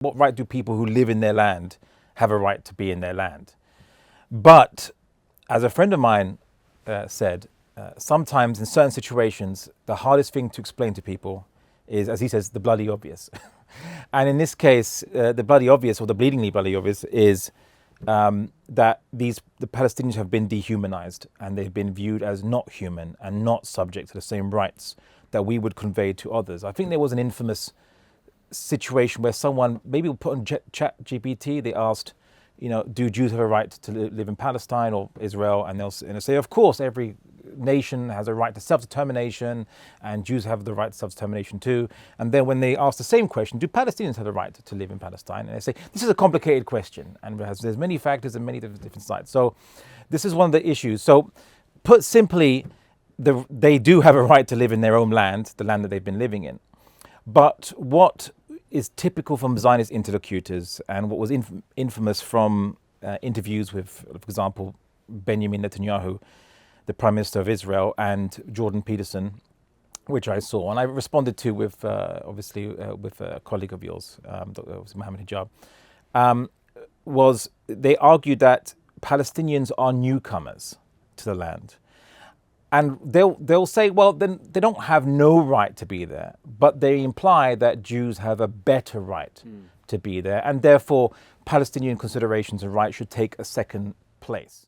What right do people who live in their land have a right to be in their land? But as a friend of mine said, sometimes in certain situations, the hardest thing to explain to people is, as he says, the bloody obvious. And in this case, the bloody obvious, or the bleedingly bloody obvious, is that the Palestinians have been dehumanized, and they've been viewed as not human and not subject to the same rights that we would convey to others. I think there was an infamous situation where someone maybe put on ChatGPT, they asked, do Jews have a right to live in Palestine or Israel? And they'll say, of course, every nation has a right to self-determination, and Jews have the right to self-determination too. And then when they ask the same question, do Palestinians have a right to live in Palestine? And they say, this is a complicated question, and there's many factors and many different sides. So this is one of the issues. So put simply, they do have a right to live in their own land, the land that they've been living in. But what is typical from Zionist interlocutors, and what was infamous from interviews with, for example, Benjamin Netanyahu, the Prime Minister of Israel, and Jordan Peterson, which I saw, and I responded to with, obviously, with a colleague of yours, Mohammed Hijab, was they argued that Palestinians are newcomers to the land. And they'll say, well, then they don't have no right to be there, but they imply that Jews have a better right to be there, and therefore Palestinian considerations and rights should take a second place.